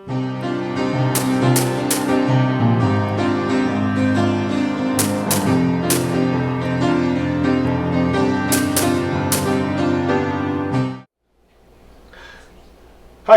Hi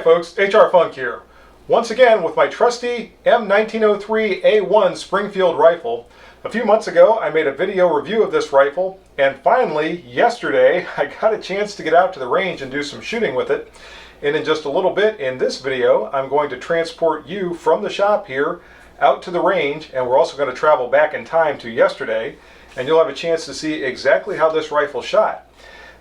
folks, HR Funk here. Once again with my trusty M1903A1 Springfield rifle. A few months ago I made a video review of this rifle, and finally yesterday I got a chance to get out to the range and do some shooting with it. And in just a little bit in this video I'm going to transport you from the shop here out to the range, and we're also going to travel back in time to yesterday, and you'll have a chance to see exactly how this rifle shot.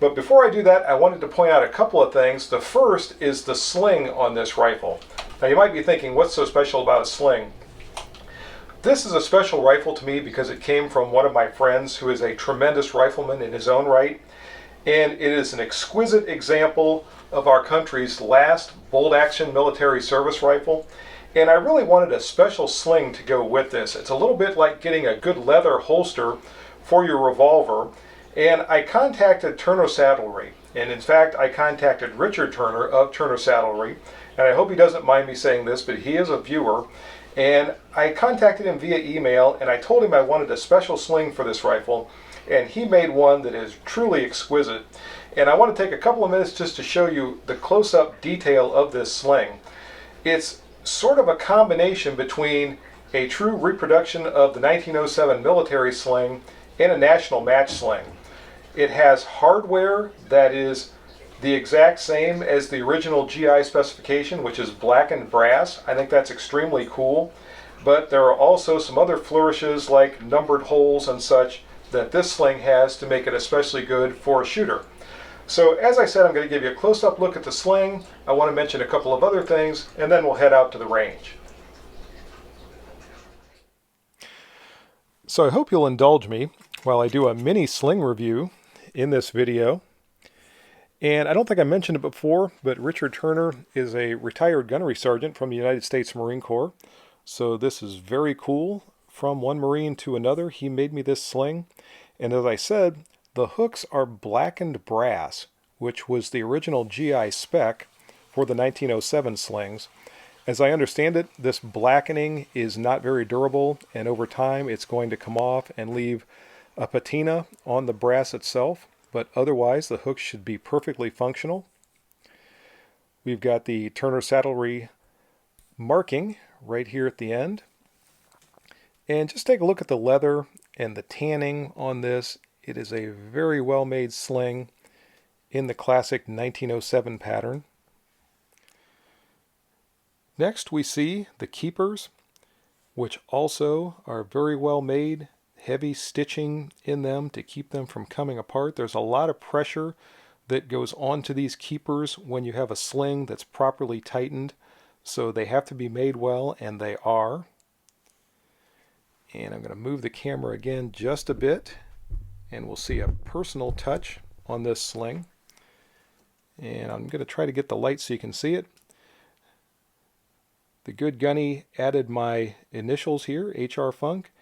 But before I do that, I wanted to point out a couple of things. The first is the sling on this rifle. Now you might be thinking, what's so special about a sling? This is a special rifle to me because it came from one of my friends who is a tremendous rifleman in his own right. And it is an exquisite example of our country's last bolt-action military service rifle. And I really wanted a special sling to go with this. It's a little bit like getting a good leather holster for your revolver. And I contacted Turner Saddlery, and in fact I contacted Richard Turner of Turner Saddlery, and I hope he doesn't mind me saying this, but he is a viewer, and I contacted him via email, and I told him I wanted a special sling for this rifle, and he made one that is truly exquisite. And I want to take a couple of minutes just to show you the close-up detail of this sling. It's sort of a combination between a true reproduction of the 1907 military sling and a national match sling. It has hardware that is the exact same as the original GI specification, which is black and brass. I think that's extremely cool. But there are also some other flourishes like numbered holes and such that this sling has to make it especially good for a shooter. So as I said, I'm going to give you a close-up look at the sling. I want to mention a couple of other things, and then we'll head out to the range. So I hope you'll indulge me while I do a mini sling review in this video. And I don't think I mentioned it before, but Richard Turner is a retired gunnery sergeant from the United States Marine Corps. So this is very cool. From one Marine to another, he made me this sling. And as I said, the hooks are blackened brass, which was the original GI spec for the 1907 slings. As I understand it, this blackening is not very durable, and over time it's going to come off and leave a patina on the brass itself, but otherwise the hooks should be perfectly functional. We've got the Turner Saddlery marking right here at the end. And just take a look at the leather and the tanning on this. It is a very well made sling in the classic 1907 pattern. Next we see the keepers, which also are very well made. Heavy stitching in them to keep them from coming apart. There's a lot of pressure that goes onto these keepers when you have a sling that's properly tightened, so they have to be made well, and they are. And I'm going to move the camera again just a bit, and we'll see a personal touch on this sling. And I'm going to try to get the light so you can see it. The Good Gunny added my initials here, HR Funk,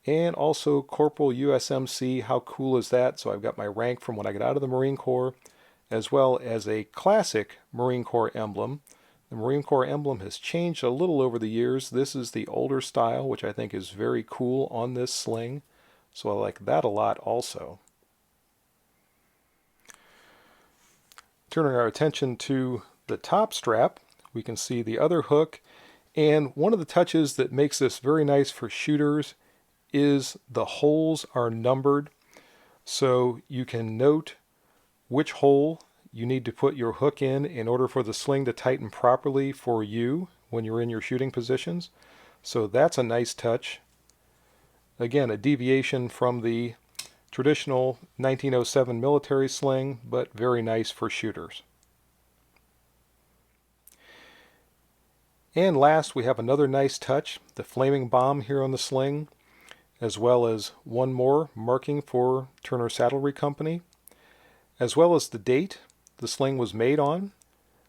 and also Corporal USMC. How cool is that? So I've got my rank from when I got out of the Marine Corps, as well as a classic Marine Corps emblem. The Marine Corps emblem has changed a little over the years. This is the older style, which I think is very cool on this sling. So I like that a lot also. Turning our attention to the top strap, we can see the other hook. And one of the touches that makes this very nice for shooters is the holes are numbered, so you can note which hole you need to put your hook in order for the sling to tighten properly for you when you're in your shooting positions. So that's a nice touch. Again, a deviation from the traditional 1907 military sling, but very nice for shooters. And last, we have another nice touch, the flaming bomb here on the sling, as well as one more marking for Turner Saddlery Company, as well as the date the sling was made on.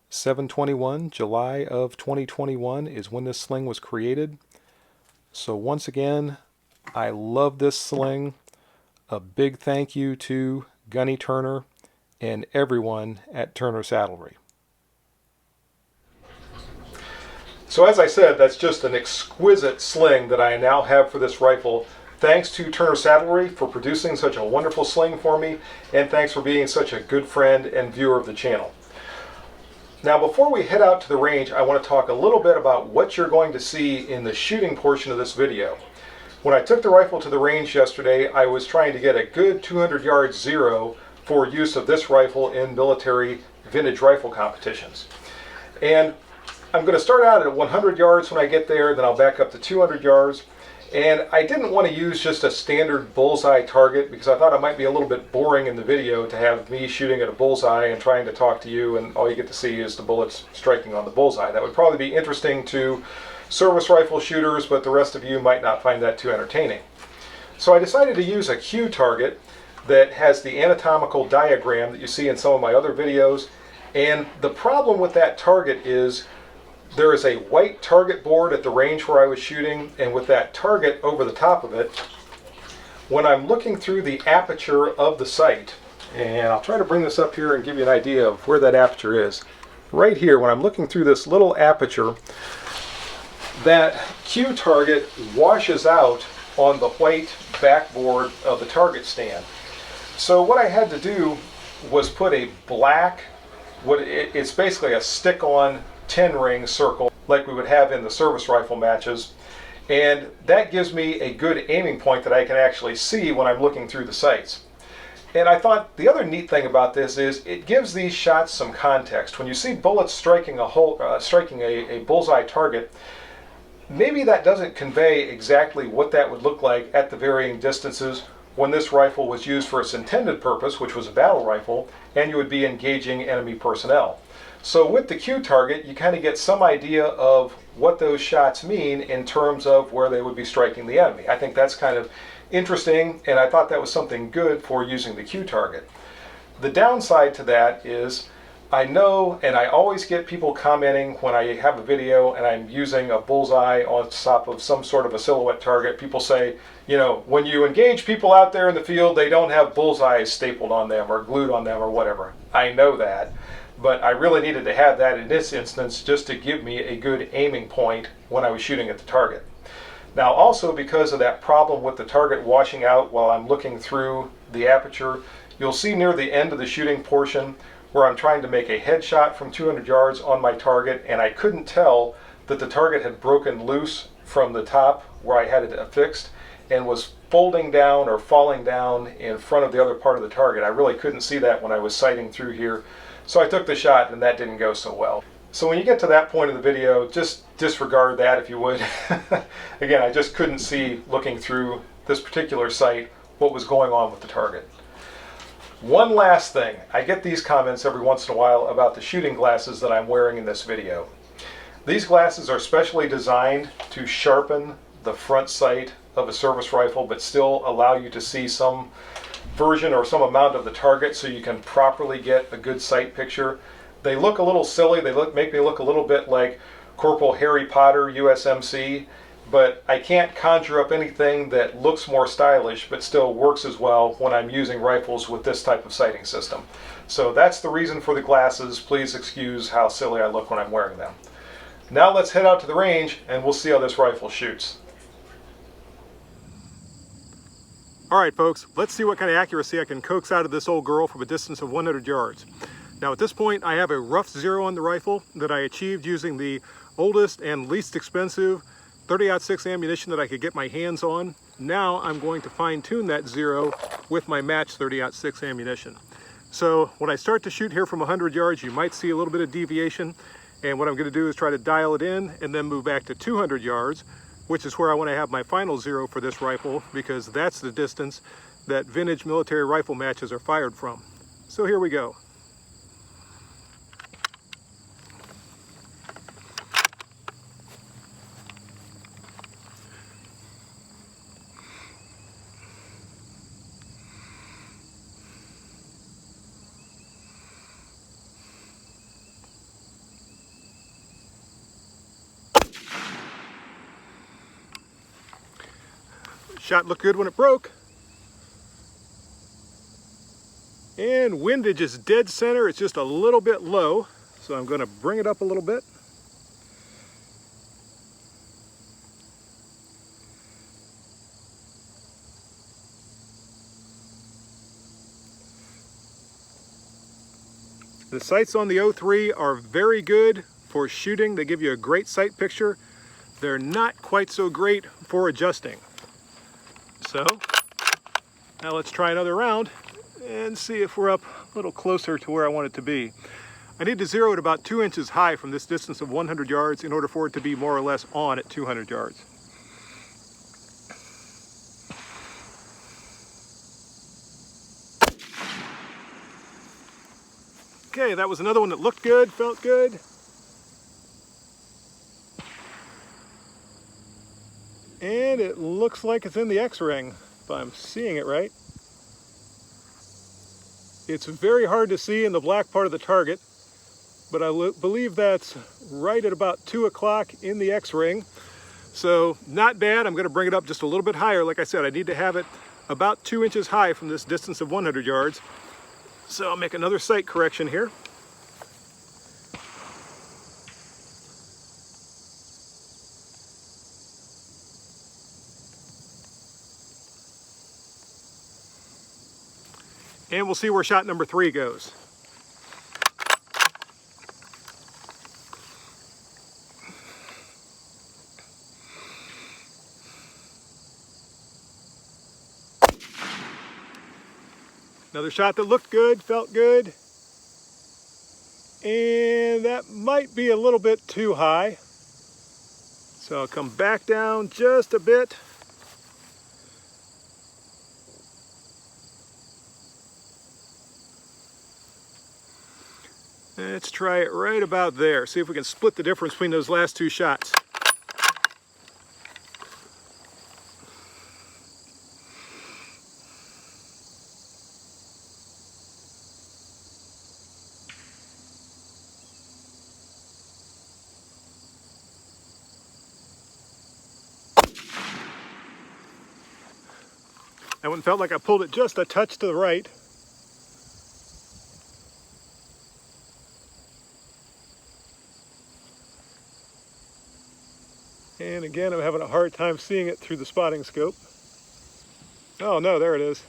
7/21, July of 2021 is when this sling was created. So once again, I love this sling. A big thank you to Gunny Turner and everyone at Turner Saddlery. So as I said, that's just an exquisite sling that I now have for this rifle. Thanks to Turner Saddlery for producing such a wonderful sling for me, and thanks for being such a good friend and viewer of the channel. Now before we head out to the range, I want to talk a little bit about what you're going to see in the shooting portion of this video. When I took the rifle to the range yesterday, I was trying to get a good 200 yard zero for use of this rifle in military vintage rifle competitions. And I'm going to start out at 100 yards when I get there, then I'll back up to 200 yards. And I didn't want to use just a standard bullseye target because I thought it might be a little bit boring in the video to have me shooting at a bullseye and trying to talk to you, and all you get to see is the bullets striking on the bullseye. That would probably be interesting to service rifle shooters, but the rest of you might not find that too entertaining. So I decided to use a Q target that has the anatomical diagram that you see in some of my other videos. And the problem with that target is there is a white target board at the range where I was shooting, and with that target over the top of it, when I'm looking through the aperture of the sight, and I'll try to bring this up here and give you an idea of where that aperture is. Right here, when I'm looking through this little aperture, that Q target washes out on the white backboard of the target stand. So what I had to do was put a black, it's basically a stick-on 10-ring circle like we would have in the service rifle matches, and that gives me a good aiming point that I can actually see when I'm looking through the sights. And I thought the other neat thing about this is it gives these shots some context. When you see bullets striking a bullseye target, maybe that doesn't convey exactly what that would look like at the varying distances when this rifle was used for its intended purpose, which was a battle rifle, and you would be engaging enemy personnel. So with the Q target, you kind of get some idea of what those shots mean in terms of where they would be striking the enemy. I think that's kind of interesting, and I thought that was something good for using the Q target. The downside to that is I know, and I always get people commenting when I have a video and I'm using a bullseye on top of some sort of a silhouette target. People say, you know, when you engage people out there in the field, they don't have bullseyes stapled on them or glued on them or whatever. I know that. But I really needed to have that in this instance just to give me a good aiming point when I was shooting at the target. Now also, because of that problem with the target washing out while I'm looking through the aperture, you'll see near the end of the shooting portion where I'm trying to make a headshot from 200 yards on my target, and I couldn't tell that the target had broken loose from the top where I had it affixed and was folding down or falling down in front of the other part of the target. I really couldn't see that when I was sighting through here. So I took the shot and that didn't go so well. So when you get to that point of the video, just disregard that if you would. Again, I just couldn't see, looking through this particular sight, what was going on with the target. One last thing, I get these comments every once in a while about the shooting glasses that I'm wearing in this video. These glasses are specially designed to sharpen the front sight of a service rifle but still allow you to see some version or some amount of the target so you can properly get a good sight picture. They look a little silly. They make me look a little bit like Corporal Harry Potter USMC, but I can't conjure up anything that looks more stylish but still works as well when I'm using rifles with this type of sighting system. So that's the reason for the glasses. Please excuse how silly I look when I'm wearing them. Now let's head out to the range and we'll see how this rifle shoots. All right, folks, let's see what kind of accuracy I can coax out of this old girl from a distance of 100 yards. Now at this point, I have a rough zero on the rifle that I achieved using the oldest and least expensive 30-06 ammunition that I could get my hands on. Now I'm going to fine tune that zero with my matched 30-06 ammunition. So when I start to shoot here from 100 yards, you might see a little bit of deviation. And what I'm going to do is try to dial it in and then move back to 200 yards, which is where I want to have my final zero for this rifle, because that's the distance that vintage military rifle matches are fired from. So here we go. Shot looked good when it broke. And windage is dead center. It's just a little bit low. So I'm going to bring it up a little bit. The sights on the 03 are very good for shooting. They give you a great sight picture. They're not quite so great for adjusting. So now let's try another round and see if we're up a little closer to where I want it to be. I need to zero it about 2 inches high from this distance of 100 yards in order for it to be more or less on at 200 yards. Okay, that was another one that looked good, felt good. And it looks like it's in the X-ring, if I'm seeing it right. It's very hard to see in the black part of the target, but I believe that's right at about 2 o'clock in the X-ring. So not bad. I'm going to bring it up just a little bit higher. Like I said, I need to have it about 2 inches high from this distance of 100 yards. So I'll make another sight correction here. And we'll see where shot number 3 goes. Another shot that looked good, felt good. And that might be a little bit too high. So I'll come back down just a bit. Let's try it right about there. See if we can split the difference between those last 2 shots. That one felt like I pulled it just a touch to the right. And again, I'm having a hard time seeing it through the spotting scope. Oh no, there it is.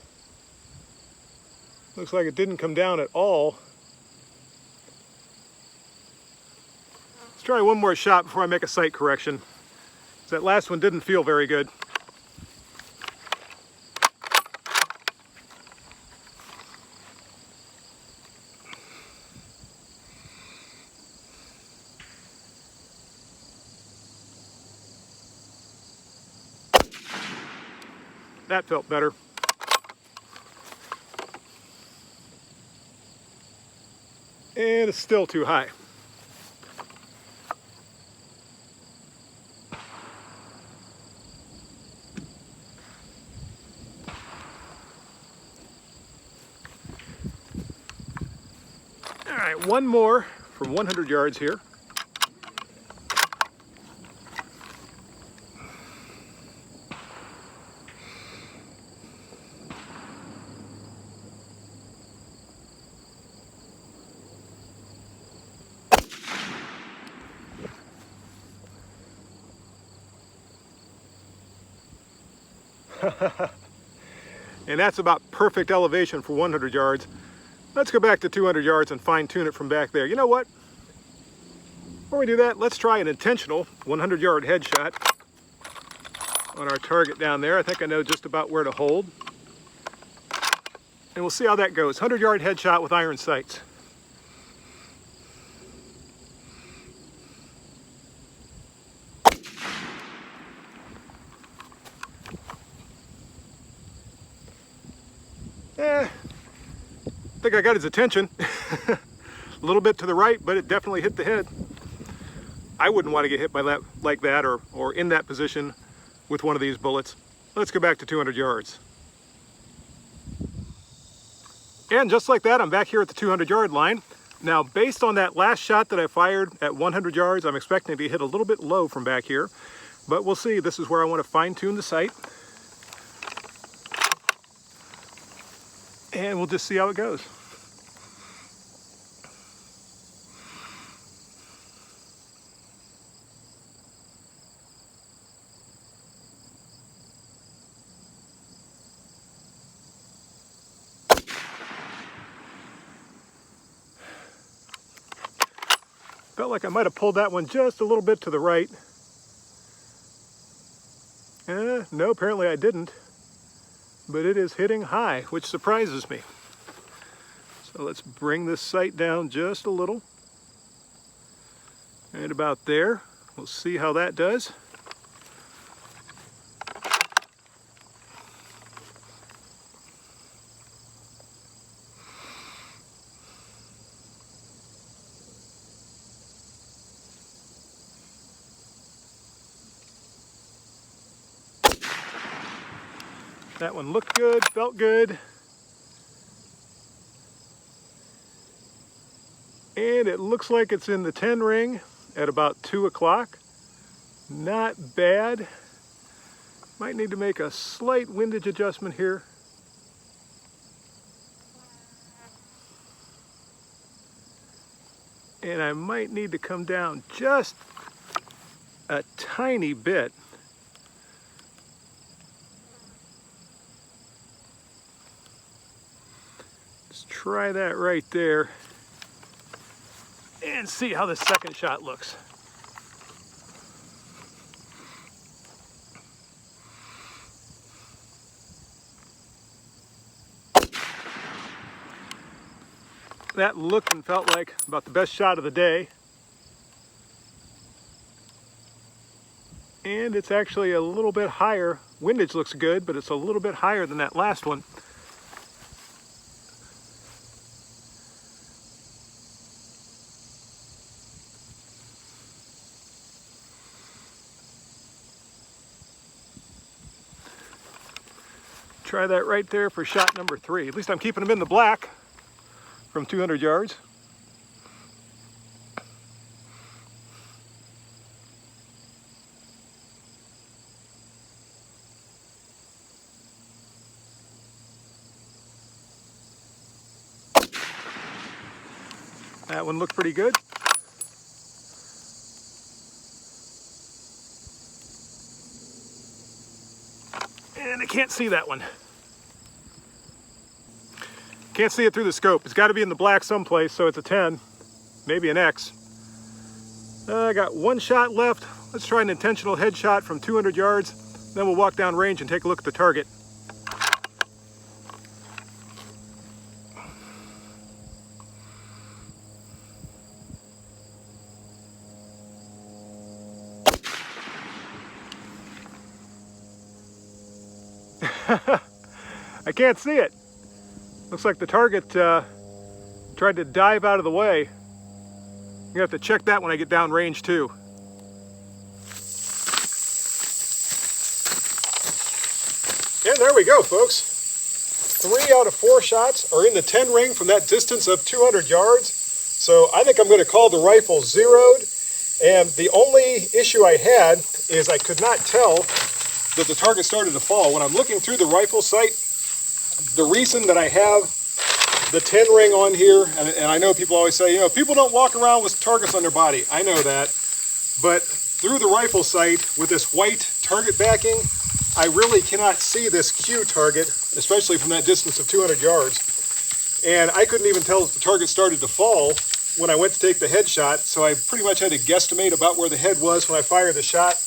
Looks like it didn't come down at all. Let's try one more shot before I make a sight correction. That last one didn't feel very good. That felt better. And it's still too high. All right, one more from 100 yards here. And that's about perfect elevation for 100 yards. Let's go back to 200 yards and fine tune it from back there. You know what? Before we do that, let's try an intentional 100-yard headshot on our target down there. I think I know just about where to hold. And we'll see how that goes. 100-yard headshot with iron sights. I think I got his attention. A little bit to the right, but it definitely hit the head. I wouldn't want to get hit by that like that or in that position with one of these bullets. Let's go back to 200 yards. And just like that, I'm back here at the 200-yard line. Now, based on that last shot that I fired at 100 yards, I'm expecting to hit a little bit low from back here, but we'll see. This is where I want to fine-tune the sight. And we'll just see how it goes. Felt like I might have pulled that one just a little bit to the right. No, apparently I didn't. But it is hitting high, which surprises me. So let's bring this sight down just a little. Right about there. We'll see how that does. That one looked good, felt good. And it looks like it's in the 10 ring at about 2 o'clock. Not bad. Might need to make a slight windage adjustment here. And I might need to come down just a tiny bit. Let's try that right there and see how the second shot looks. That looked and felt like about the best shot of the day. And it's actually a little bit higher. Windage looks good, but it's a little bit higher than that last one. Try that right there for shot number 3. At least I'm keeping them in the black from 200 yards. That one looked pretty good. And I can't see that one. Can't see it through the scope. It's got to be in the black someplace, so it's a 10, maybe an X. I got one shot left. Let's try an intentional headshot from 200 yards. Then we'll walk down range and take a look at the target. I can't see it. Looks like the target tried to dive out of the way. I'm gonna have to check that when I get down range too. And there we go, folks. 3 out of 4 shots are in the 10 ring from that distance of 200 yards. So I think I'm going to call the rifle zeroed. And the only issue I had is I could not tell that the target started to fall. When I'm looking through the rifle sight, the reason that I have the 10 ring on here, and I know people always say, you know, people don't walk around with targets on their body. I know that. But through the rifle sight with this white target backing, I really cannot see this Q target, especially from that distance of 200 yards. And I couldn't even tell if the target started to fall when I went to take the headshot. So I pretty much had to guesstimate about where the head was when I fired the shot.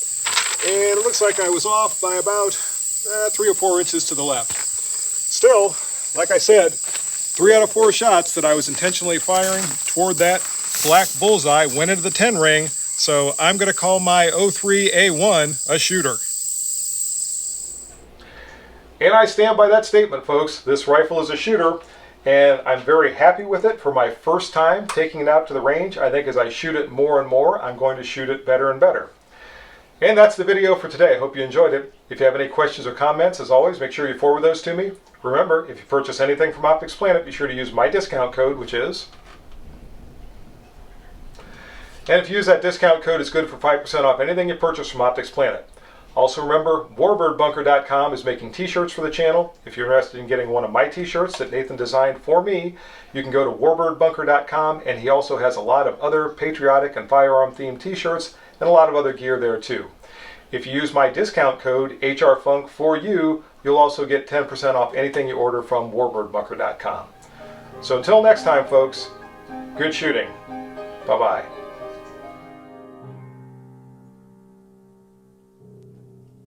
And it looks like I was off by about 3 or 4 inches to the left. Still, like I said, 3 out of 4 shots that I was intentionally firing toward that black bullseye went into the 10 ring. So I'm going to call my 03A1 a shooter. And I stand by that statement, folks. This rifle is a shooter, and I'm very happy with it for my first time taking it out to the range. I think as I shoot it more and more, I'm going to shoot it better and better. And that's the video for today. I hope you enjoyed it. If you have any questions or comments, as always, make sure you forward those to me. Remember, if you purchase anything from Optics Planet, be sure to use my discount code, which is... And if you use that discount code, it's good for 5% off anything you purchase from Optics Planet. Also remember, warbirdbunker.com is making t-shirts for the channel. If you're interested in getting one of my t-shirts that Nathan designed for me, you can go to warbirdbunker.com, and he also has a lot of other patriotic and firearm themed t-shirts and a lot of other gear there too. If you use my discount code HRFUNK4U, you'll also get 10% off anything you order from warbirdbunker.com. So until next time, folks, good shooting. Bye-bye.